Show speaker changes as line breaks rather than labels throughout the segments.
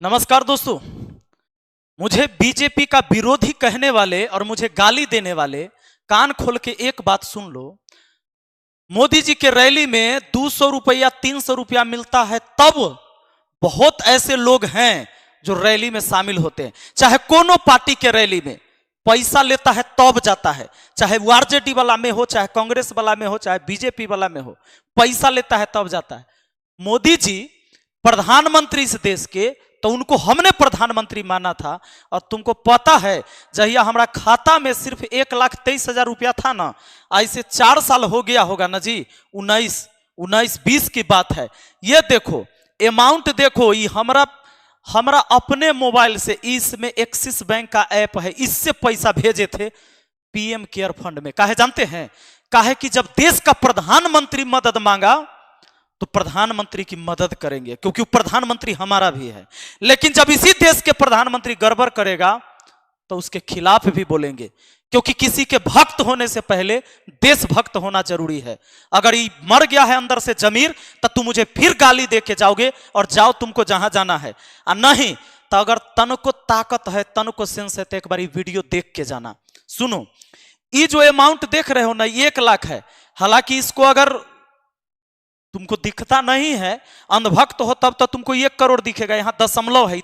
नमस्कार दोस्तों। मुझे बीजेपी का विरोधी कहने वाले और मुझे गाली देने वाले कान खोल के एक बात सुन लो। मोदी जी के रैली में 200 रुपया 300 रुपया मिलता है, तब बहुत ऐसे लोग हैं जो रैली में शामिल होते हैं। चाहे कोनो पार्टी के रैली में पैसा लेता है तब जाता है, चाहे वो आरजेडी वाला में हो, चाहे कांग्रेस वाला में हो, चाहे बीजेपी वाला में हो, पैसा लेता है तब जाता है। मोदी जी प्रधानमंत्री इस देश के, तो उनको हमने प्रधानमंत्री माना था। और तुमको पता है जहिया हमारा खाता में सिर्फ 1,23,000 रुपया था ना, ऐसे 4 साल हो गया होगा ना जी, 19-20 की बात है। ये देखो अमाउंट देखो, ये हमारा अपने मोबाइल से, इसमें एक्सिस बैंक का ऐप है, इससे पैसा भेजे थे पीएम केयर फंड में। काहे जानते हैं? काहे कि जब देश का प्रधानमंत्री मदद मांगा तो प्रधानमंत्री की मदद करेंगे, क्योंकि प्रधानमंत्री हमारा भी है। लेकिन जब इसी देश के प्रधानमंत्री गड़बड़ करेगा तो उसके खिलाफ भी बोलेंगे, क्योंकि किसी के भक्त होने से पहले देशभक्त होना जरूरी है। अगर ये मर गया है अंदर से जमीर, तो तुम मुझे फिर गाली दे के जाओगे और जाओ तुमको जहां जाना है। और नहीं तो अगर तन को ताकत है, तन को सेंस है, तो एक बार वीडियो देख के जाना। सुनो, ये जो अमाउंट देख रहे हो ना, 1 लाख है। हालांकि इसको अगर तुमको दिखता नहीं है, अंधभक्त हो, तब तो तुमको 1 करोड़ दिखेगा। यहाँ दशमलव है,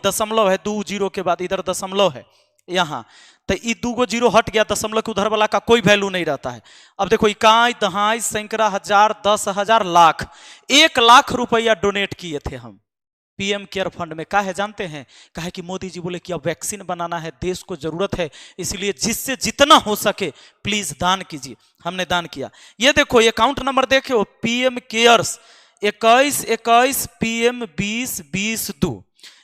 2 जीरो के बाद इधर दशमलव है यहाँ, तो ये 2 जीरो हट गया, दशमलव के उधर वाला का कोई वैल्यू नहीं रहता है। अब देखो, इकाई दहाई सैकड़ा हजार 10,000 लाख, 1 लाख रुपया डोनेट किए थे हम पीएम केयर फंड में। काहे जानते हैं? काहे कि मोदी जी बोले कि अब वैक्सीन बनाना है, देश को जरूरत है, इसलिए जिससे जितना हो सके प्लीज दान कीजिए। हमने दान किया। ये देखो अकाउंट नंबर देखो, पीएम केयर्स 2121 PM 2022।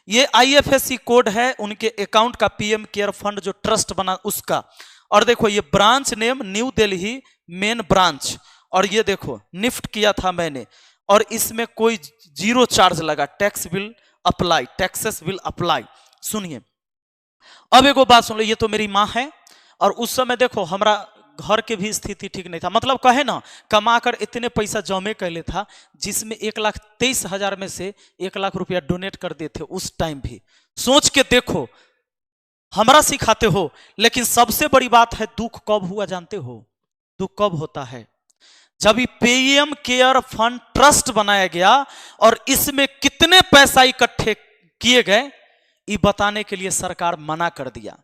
ये IFSC कोड है उनके अकाउंट का, पीएम केयर फंड जो ट्रस्ट बना उसका। और देखो ये branch name new Delhi main branch. और ये देखो निफ्ट किया था मैंने, और इसमें कोई 0 चार्ज लगा। Tax will apply, taxes will apply. सुनिए, अब एगो बात सुन लो। ये तो मेरी माँ है, और उस समय देखो हमारा घर के भी स्थिति ठीक नहीं था। मतलब कहे ना, कमाकर इतने पैसा जमे कर ले था, जिसमें 1,23,000 में से 1 लाख रुपया डोनेट कर देते उस टाइम भी। सोच के देखो, हमारा सिखाते हो। लेकिन सबसे बड़ी बात है, दुख कब हुआ जानते हो? दुख कब होता है? जब ये पीएम केयर फंड ट्रस्ट बनाया गया और इसमें कितने पैसा इकट्ठे किए गए, ये बताने के लिए सरकार मना कर दिया।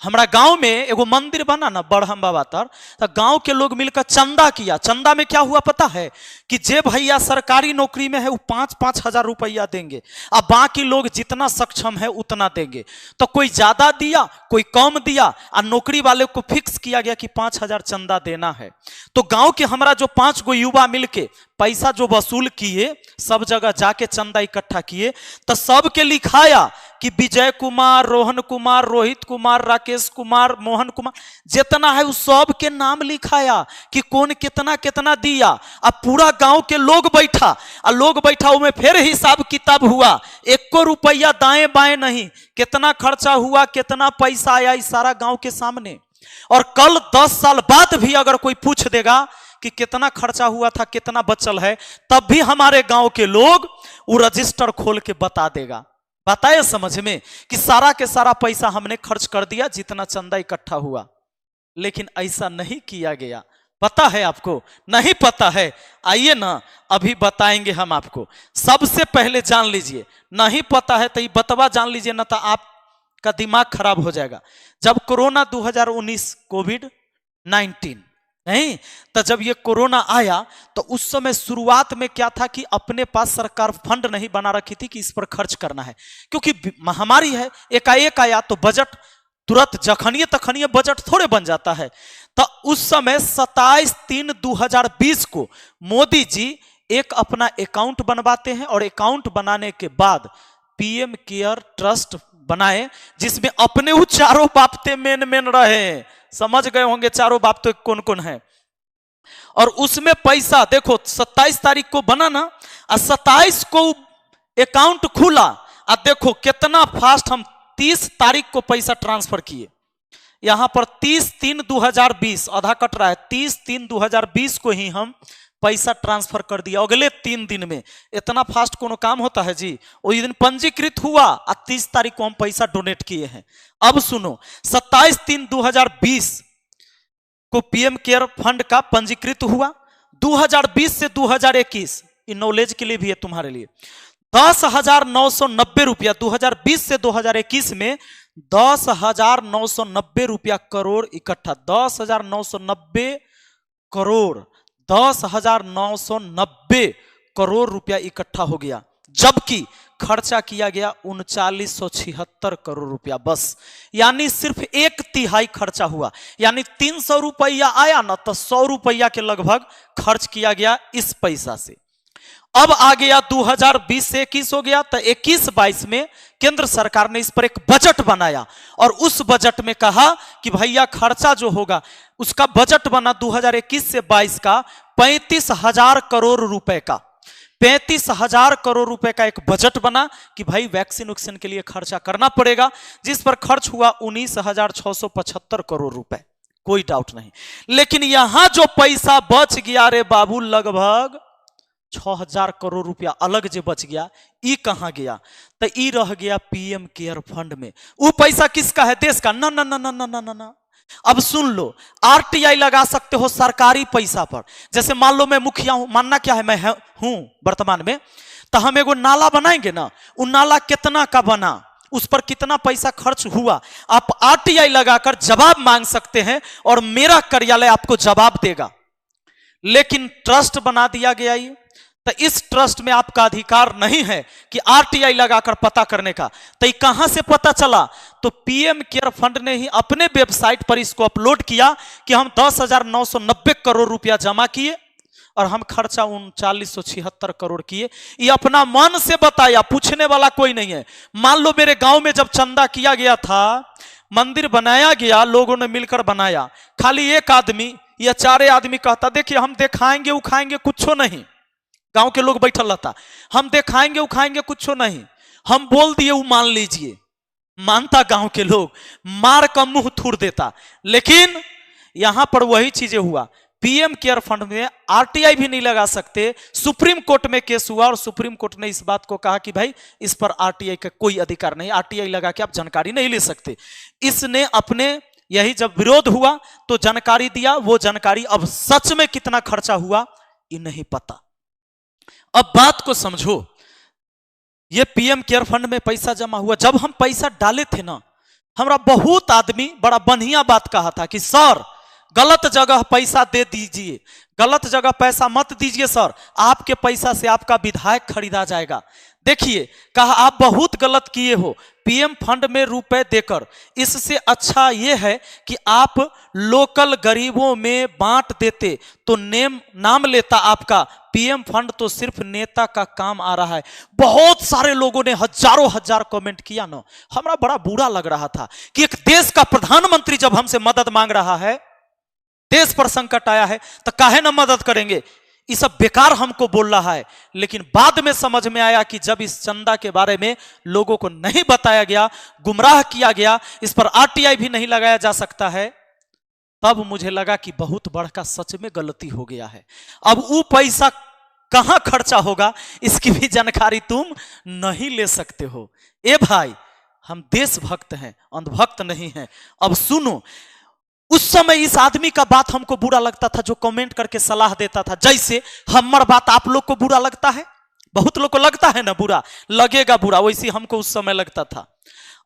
हमारा गांव में एगो मंदिर बना ना, बड़हम बाबा तर, तो गांव के लोग मिलकर चंदा किया। चंदा में क्या हुआ पता है? कि जे भैया सरकारी नौकरी में है वो 5-5 हजार रुपया देंगे, अब बाकी लोग जितना सक्षम है उतना देंगे। तो कोई ज्यादा दिया, कोई कम दिया, और नौकरी वाले को फिक्स किया गया कि 5,000 चंदा देना है। तो गांव के हमारा जो 5 गो युवा मिलके पैसा जो वसूल किए, सब जगह जाके चंदा इकट्ठा किए, तो सबके लिखाया कि विजय कुमार, रोहन कुमार, रोहित कुमार, राकेश कुमार, मोहन कुमार, जितना है उस सब के नाम लिखाया कि कौन कितना कितना दिया। अब पूरा गांव के लोग बैठा, और लोग बैठा में फिर हिसाब किताब हुआ। 1 रुपया दाएं बाएं नहीं, कितना खर्चा हुआ, कितना पैसा आया, इस सारा गांव के सामने। और कल 10 साल बाद भी अगर कोई पूछ देगा कि कितना खर्चा हुआ था, कितना बचल है, तब भी हमारे गांव के लोग वो रजिस्टर खोल के बता देगा। बताए समझ में कि सारा के सारा पैसा हमने खर्च कर दिया जितना चंदा इकट्ठा हुआ। लेकिन ऐसा नहीं किया गया। पता है आपको? नहीं पता है? आइए ना, अभी बताएंगे हम आपको। सबसे पहले जान लीजिए, नहीं पता है तो ये बतवा जान लीजिए, ना तो आपका दिमाग खराब हो जाएगा। जब कोरोना 2019 कोविड-19 नहीं, तो जब ये कोरोना आया तो उस समय शुरुआत में क्या था कि अपने पास सरकार फंड नहीं बना रखी थी कि इस पर खर्च करना है, क्योंकि महामारी है। एकाएक आया तो बजट तुरंत जखनिए तखनिए बजट थोड़े बन जाता है। तो उस समय 27/3/2020 को मोदी जी एक अपना अकाउंट बनवाते हैं, और अकाउंट बनाने के बाद पीएम केयर ट्रस्ट बनाए, जिसमें अपने वो चारों बापते मेन रहे। समझ गए होंगे चारों बाप तो कौन कौन है। और उसमें पैसा देखो, 27 तारीख को बना ना, और 27 को अकाउंट खुला, और देखो कितना फास्ट हम 30 तारीख को पैसा ट्रांसफर किए। यहां पर 30/3/2020 आधा कट रहा है, 30/3/2020 को ही हम पैसा ट्रांसफर कर दिया अगले 3 दिन में। इतना फास्ट कोनो काम होता है जी? वही दिन पंजीकृत हुआ और 30 तारीख को हम पैसा डोनेट किए हैं। अब सुनो, 27/3/2020 को पीएम केयर फंड का पंजीकृत हुआ। 2020 से 2021, इन नॉलेज के लिए भी है तुम्हारे लिए, 10,990 रुपया 2020 से 2021 में 10,990 रुपया करोड़ इकट्ठा। 10,990 करोड़, 10,990 करोड़ रुपया इकट्ठा हो गया, जबकि खर्चा किया गया 3976 करोड़ रुपया बस। यानी सिर्फ 1/3 खर्चा हुआ। यानी 300 रुपया आया ना, तो 100 रुपया के लगभग खर्च किया गया इस पैसा से। अब आ गया 2020 से 21 हो गया, तो 21-22 में केंद्र सरकार ने इस पर एक बजट बनाया और उस बजट में कहा कि भैया खर्चा जो होगा, उसका बजट बना 2021 से 22 का 35,000 करोड़ रुपए का। 35,000 करोड़ रुपए का एक बजट बना कि भाई वैक्सीन वैक्सीन के लिए खर्चा करना पड़ेगा, जिस पर खर्च हुआ 19,675 करोड़ रुपए, कोई डाउट नहीं। लेकिन यहां जो पैसा बच गया रे बाबू, लगभग 6,000 करोड़ रुपया अलग जो बच गया, ई कहां गया? तो ई रह गया पीएम केयर फंड में। वो पैसा किसका है? देश का? ना ना ना ना ना ना ना। अब सुन लो, आरटीआई लगा सकते हो सरकारी पैसा पर। जैसे मान लो मैं मुखिया हूं, मानना क्या है मैं हूं वर्तमान में, तो हम एगो नाला बनाएंगे ना, वो नाला कितना का बना, उस पर कितना पैसा खर्च हुआ, आप आरटीआई लगाकर जवाब मांग सकते हैं और मेरा कार्यालय आपको जवाब देगा। लेकिन ट्रस्ट बना दिया गया ये, तो इस ट्रस्ट में आपका अधिकार नहीं है कि आरटीआई लगाकर पता करने का। तो ये कहां से पता चला? तो पीएम केयर फंड ने ही अपने वेबसाइट पर इसको अपलोड किया कि हम 10,990 करोड़ रुपया जमा किए और हम खर्चा 3976 करोड़ किए। ये अपना मन से बताया, पूछने वाला कोई नहीं है। मान लो मेरे गांव में जब चंदा किया गया था, मंदिर बनाया गया, लोगों ने मिलकर बनाया, खाली एक आदमी या 4 आदमी कहता देखिए हम दिखाएंगे उखाएंगे कुछ नहीं, गांव के लोग बैठल रहता, हम दिखाएंगे उखाएंगे कुछ नहीं, हम बोल दिए वो मान लीजिए, मानता गांव के लोग, मार का मुंह थूर देता। लेकिन यहां पर वही चीजें हुआ, पीएम केयर फंड में आरटीआई भी नहीं लगा सकते। सुप्रीम कोर्ट में केस हुआ और सुप्रीम कोर्ट ने इस बात को कहा कि भाई इस पर आरटीआई का कोई अधिकार नहीं, आरटीआई लगा के आप जानकारी नहीं ले सकते। इसने अपने यही जब विरोध हुआ तो जानकारी दिया, वो जानकारी अब सच में कितना खर्चा हुआ ये नहीं पता। अब बात को समझो, ये पीएम केयर फंड में पैसा जमा हुआ। जब हम पैसा डाले थे ना, हमरा बहुत आदमी बड़ा बढ़िया बात कहा था कि सर गलत जगह पैसा दे दीजिए, गलत जगह पैसा मत दीजिए सर, आपके पैसा से आपका विधायक खरीदा जाएगा। देखिए, कहा आप बहुत गलत किए हो पीएम फंड में रुपए देकर। इससे अच्छा यह है कि आप लोकल गरीबों में बांट देते तो नाम लेता आपका। पीएम फंड तो सिर्फ नेता का काम आ रहा है। बहुत सारे लोगों ने हजारों हजार कमेंट किया ना, हमारा बड़ा बुरा लग रहा था कि एक देश का प्रधानमंत्री जब हमसे मदद मांग रहा है, देश पर संकट आया है, तो काहे ना मदद करेंगे, ये सब बेकार हमको बोल रहा है। लेकिन बाद में समझ में आया कि जब इस चंदा के बारे में लोगों को नहीं बताया गया, गुमराह किया गया, इस पर आरटीआई भी नहीं लगाया जा सकता है, तब मुझे लगा कि बहुत बड़ा सच में गलती हो गया है। अब वो पैसा कहां खर्चा होगा इसकी भी जानकारी तुम नहीं ले सकते हो। ए भाई, हम देशभक्त हैं, अंधभक्त नहीं हैं। अब सुनो, उस समय इस आदमी का बात हमको बुरा लगता था जो कमेंट करके सलाह देता था। जैसे हमार बात आप लोग को बुरा लगता है, बहुत लोग को लगता है ना, बुरा लगेगा, बुरा वैसे हमको उस समय लगता था।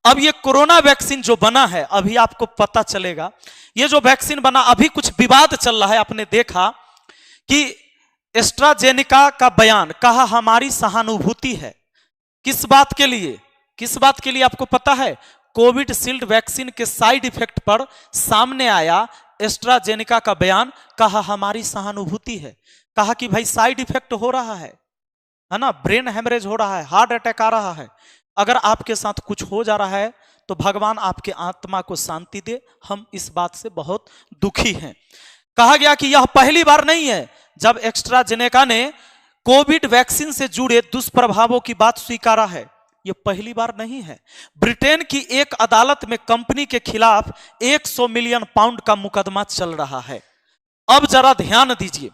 अब ये कोरोना वैक्सीन जो बना है, अभी आपको पता चलेगा, ये जो वैक्सीन बना, अभी कुछ विवाद चल रहा है। आपने देखा कि एस्ट्राजेनेका का बयान, कहा हमारी सहानुभूति है। किस बात के लिए, किस बात के लिए आपको पता है? कोविड शील्ड वैक्सीन के साइड इफेक्ट पर सामने आया एस्ट्राजेनेका का बयान, कहा हमारी सहानुभूति है। कहा कि भाई साइड इफेक्ट हो रहा है ना, ब्रेन हेमरेज हो रहा है, हार्ट अटैक आ रहा है। अगर आपके साथ कुछ हो जा रहा है तो भगवान आपके आत्मा को शांति दे, हम इस बात से बहुत दुखी हैं। कहा गया कि यह पहली बार नहीं है जब एस्ट्राजेनेका ने कोविड वैक्सीन से जुड़े दुष्प्रभावों की बात स्वीकारा है। यह पहली बार नहीं है। ब्रिटेन की एक अदालत में कंपनी के खिलाफ 100 मिलियन पाउंड का मुकदमा चल रहा है। अब जरा ध्यान दीजिए,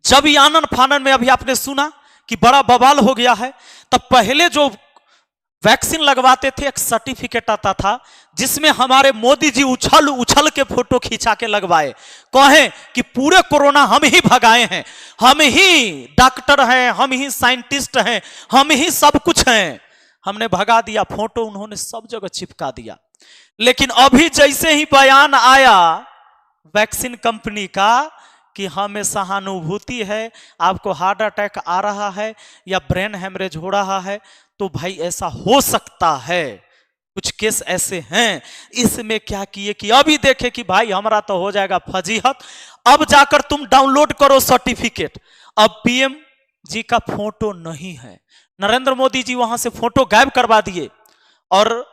जब ये आनन फानन में अभी आपने सुना कि बड़ा बवाल हो गया है, तब पहले जो वैक्सीन लगवाते थे एक सर्टिफिकेट आता था जिसमें हमारे मोदी जी उछल उछल के फोटो खींचा के लगवाए, कहें कि पूरे कोरोना हम ही भगाए हैं, हम ही डॉक्टर हैं, हम ही साइंटिस्ट हैं, हम ही सब कुछ हैं। हमने भगा दिया, फोटो उन्होंने सब जगह चिपका दिया। लेकिन अभी जैसे ही बयान आया वैक्सीन कंपनी का कि हमें सहानुभूति है, आपको हार्ट अटैक आ रहा है या ब्रेन हेमरेज हो रहा है, तो भाई ऐसा हो सकता है, कुछ केस ऐसे हैं, इसमें क्या किए कि अभी देखे कि भाई हमारा तो हो जाएगा फजीहत, अब जाकर तुम डाउनलोड करो सर्टिफिकेट। अब पीएम जी का फोटो नहीं है, नरेंद्र मोदी जी वहां से फोटो गायब करवा दिए। और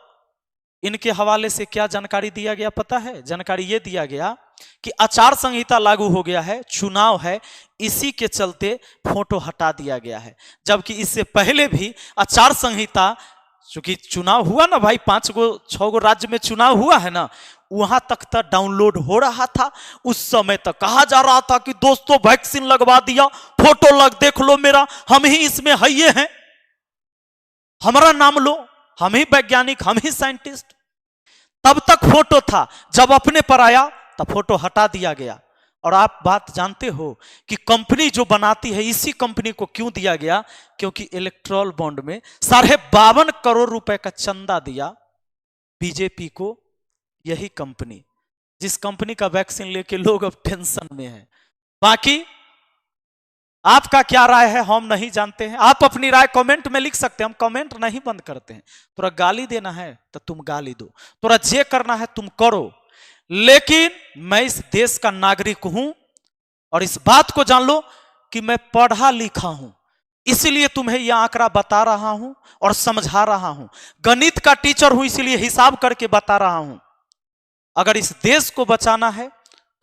इनके हवाले से क्या जानकारी दिया गया पता है? जानकारी यह दिया गया कि आचार संहिता लागू हो गया है, चुनाव है, इसी के चलते फोटो हटा दिया गया है। जबकि इससे पहले भी आचार संहिता, चूंकि चुनाव हुआ ना भाई, 5-6 राज्य में चुनाव हुआ है ना, वहां तक तो डाउनलोड हो रहा था। उस समय तक कहा जा रहा था कि दोस्तों वैक्सीन लगवा दिया, फोटो देख लो मेरा, हम ही इसमें है, ये हैं, हमारा नाम लो, हम ही वैज्ञानिक, हम ही साइंटिस्ट। तब तक फोटो था, जब अपने पर आया तब फोटो हटा दिया गया। और आप बात जानते हो कि कंपनी जो बनाती है, इसी कंपनी को क्यों दिया गया? क्योंकि इलेक्ट्रॉल बॉन्ड में 52.5 करोड़ रुपए का चंदा दिया बीजेपी को, यही कंपनी, जिस कंपनी का वैक्सीन लेके लोग अब टेंशन में हैं। बाकी आपका क्या राय है हम नहीं जानते हैं, आप अपनी राय कमेंट में लिख सकते हैं, हम कमेंट नहीं बंद करते हैं। थोड़ा गाली देना है तो तुम गाली दो, थोड़ा जे करना है तुम करो, लेकिन मैं इस देश का नागरिक हूं और इस बात को जान लो कि मैं पढ़ा लिखा हूं, इसलिए तुम्हें यह आंकड़ा बता रहा हूं और समझा रहा हूं। गणित का टीचर हूं, इसलिए हिसाब करके बता रहा हूं। अगर इस देश को बचाना है,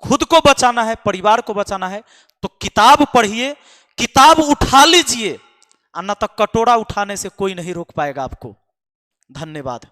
खुद को बचाना है, परिवार को बचाना है, तो किताब पढ़िए, किताब उठा लीजिए, अन्यथा कटोरा उठाने से कोई नहीं रोक पाएगा आपको। धन्यवाद।